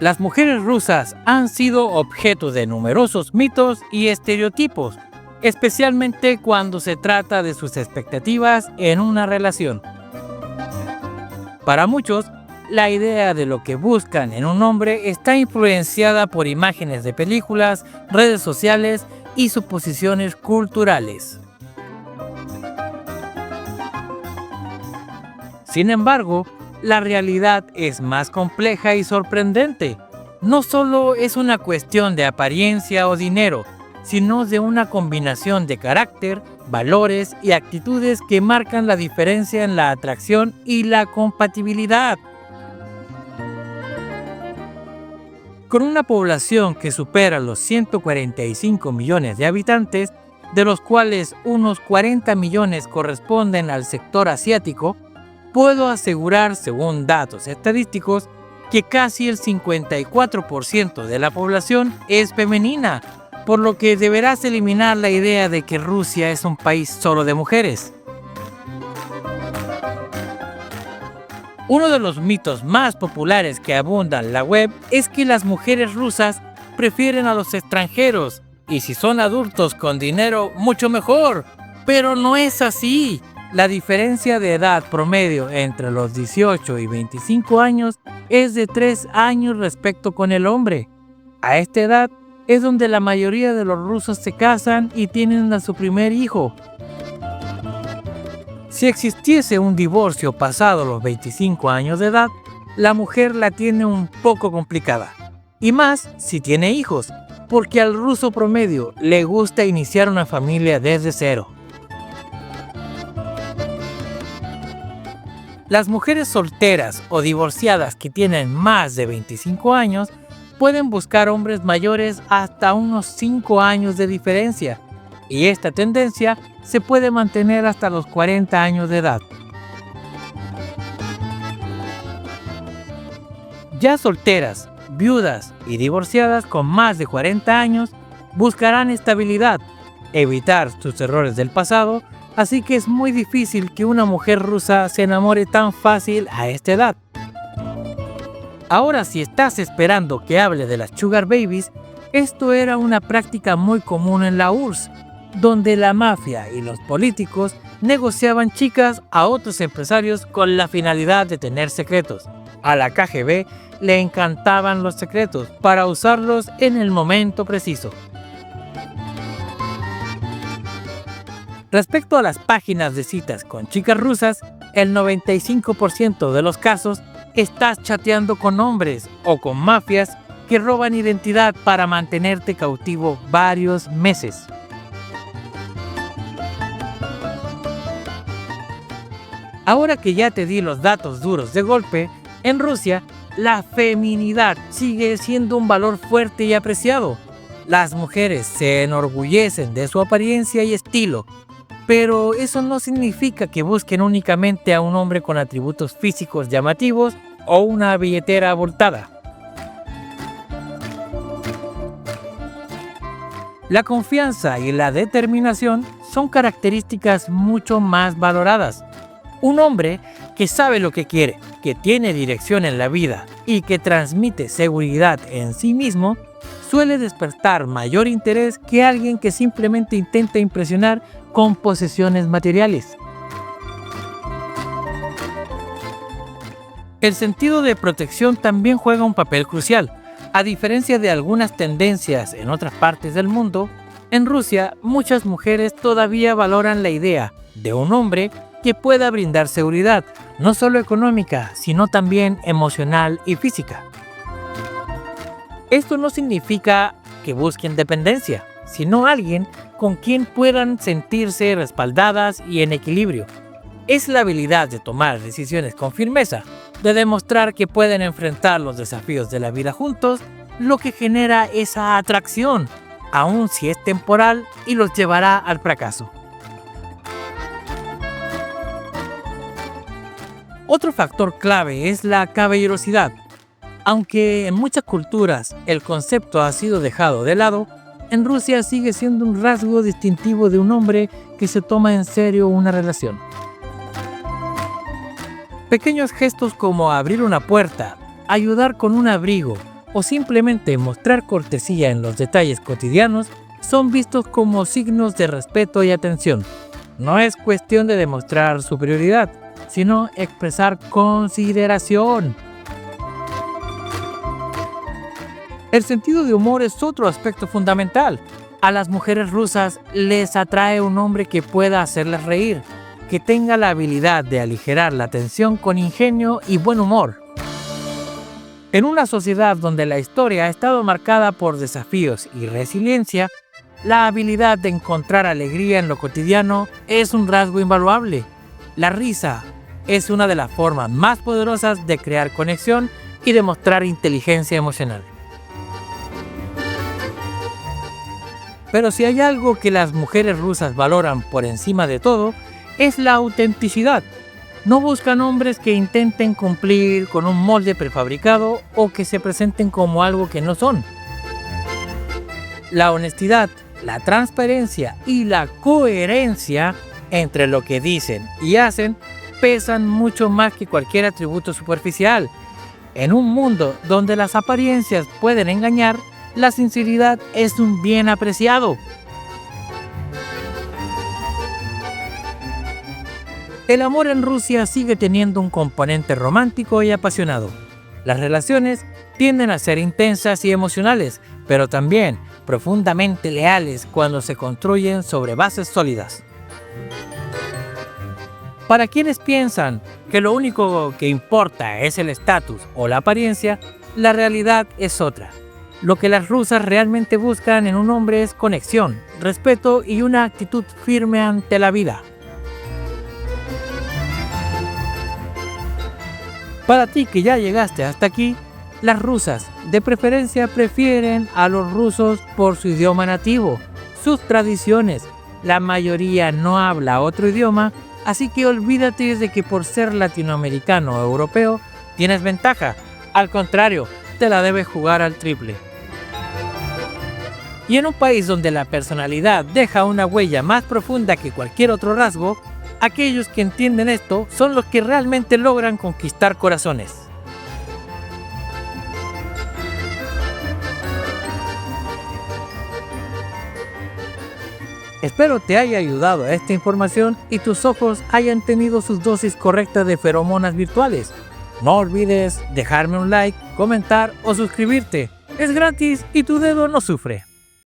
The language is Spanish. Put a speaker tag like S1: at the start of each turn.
S1: Las mujeres rusas han sido objeto de numerosos mitos y estereotipos, especialmente cuando se trata de sus expectativas en una relación. Para muchos, la idea de lo que buscan en un hombre está influenciada por imágenes de películas, redes sociales y suposiciones culturales. Sin embargo, la realidad es más compleja y sorprendente. No solo es una cuestión de apariencia o dinero, sino de una combinación de carácter, valores y actitudes que marcan la diferencia en la atracción y la compatibilidad. Con una población que supera los 145 millones de habitantes, de los cuales unos 40 millones corresponden al sector asiático, puedo asegurar, según datos estadísticos, que casi el 54% de la población es femenina, por lo que deberás eliminar la idea de que Rusia es un país solo de mujeres. Uno de los mitos más populares que abundan en la web es que las mujeres rusas prefieren a los extranjeros, y si son adultos con dinero, mucho mejor. Pero no es así. La diferencia de edad promedio entre los 18 y 25 años es de 3 años respecto con el hombre. A esta edad es donde la mayoría de los rusos se casan y tienen a su primer hijo. Si existiese un divorcio pasado los 25 años de edad, la mujer la tiene un poco complicada. Y más si tiene hijos, porque al ruso promedio le gusta iniciar una familia desde cero. Las mujeres solteras o divorciadas que tienen más de 25 años pueden buscar hombres mayores hasta unos 5 años de diferencia, y esta tendencia se puede mantener hasta los 40 años de edad. Ya solteras, viudas y divorciadas con más de 40 años buscarán estabilidad, evitar sus errores del pasado, así que es muy difícil que una mujer rusa se enamore tan fácil a esta edad. Ahora, si estás esperando que hable de las sugar babies, esto era una práctica muy común en la URSS, donde la mafia y los políticos negociaban chicas a otros empresarios con la finalidad de tener secretos. A la KGB le encantaban los secretos para usarlos en el momento preciso. Respecto a las páginas de citas con chicas rusas, el 95% de los casos estás chateando con hombres o con mafias que roban identidad para mantenerte cautivo varios meses. Ahora que ya te di los datos duros de golpe, en Rusia la feminidad sigue siendo un valor fuerte y apreciado. Las mujeres se enorgullecen de su apariencia y estilo, pero eso no significa que busquen únicamente a un hombre con atributos físicos llamativos o una billetera abultada. La confianza y la determinación son características mucho más valoradas. Un hombre que sabe lo que quiere, que tiene dirección en la vida y que transmite seguridad en sí mismo, suele despertar mayor interés que alguien que simplemente intenta impresionar con posesiones materiales. El sentido de protección también juega un papel crucial. A diferencia de algunas tendencias en otras partes del mundo, en Rusia muchas mujeres todavía valoran la idea de un hombre que pueda brindar seguridad, no solo económica, sino también emocional y física. Esto no significa que busquen dependencia, sino alguien con quien puedan sentirse respaldadas y en equilibrio. Es la habilidad de tomar decisiones con firmeza, de demostrar que pueden enfrentar los desafíos de la vida juntos, lo que genera esa atracción, aun si es temporal y los llevará al fracaso. Otro factor clave es la caballerosidad. Aunque en muchas culturas el concepto ha sido dejado de lado, en Rusia sigue siendo un rasgo distintivo de un hombre que se toma en serio una relación. Pequeños gestos como abrir una puerta, ayudar con un abrigo o simplemente mostrar cortesía en los detalles cotidianos son vistos como signos de respeto y atención. No es cuestión de demostrar superioridad, sino expresar consideración. El sentido de humor es otro aspecto fundamental. A las mujeres rusas les atrae un hombre que pueda hacerles reír, que tenga la habilidad de aligerar la tensión con ingenio y buen humor. En una sociedad donde la historia ha estado marcada por desafíos y resiliencia, la habilidad de encontrar alegría en lo cotidiano es un rasgo invaluable. La risa es una de las formas más poderosas de crear conexión y demostrar inteligencia emocional. Pero si hay algo que las mujeres rusas valoran por encima de todo, es la autenticidad. No buscan hombres que intenten cumplir con un molde prefabricado o que se presenten como algo que no son. La honestidad, la transparencia y la coherencia entre lo que dicen y hacen pesan mucho más que cualquier atributo superficial. En un mundo donde las apariencias pueden engañar, la sinceridad es un bien apreciado. El amor en Rusia sigue teniendo un componente romántico y apasionado. Las relaciones tienden a ser intensas y emocionales, pero también profundamente leales cuando se construyen sobre bases sólidas. Para quienes piensan que lo único que importa es el estatus o la apariencia, la realidad es otra. Lo que las rusas realmente buscan en un hombre es conexión, respeto y una actitud firme ante la vida. Para ti que ya llegaste hasta aquí, las rusas de preferencia prefieren a los rusos por su idioma nativo, sus tradiciones. La mayoría no habla otro idioma, así que olvídate de que por ser latinoamericano o europeo tienes ventaja. Al contrario, te la debes jugar al triple. Y en un país donde la personalidad deja una huella más profunda que cualquier otro rasgo, aquellos que entienden esto son los que realmente logran conquistar corazones. Espero te haya ayudado esta información y tus ojos hayan tenido sus dosis correctas de feromonas virtuales. No olvides dejarme un like, comentar o suscribirte. Es gratis y tu dedo no sufre.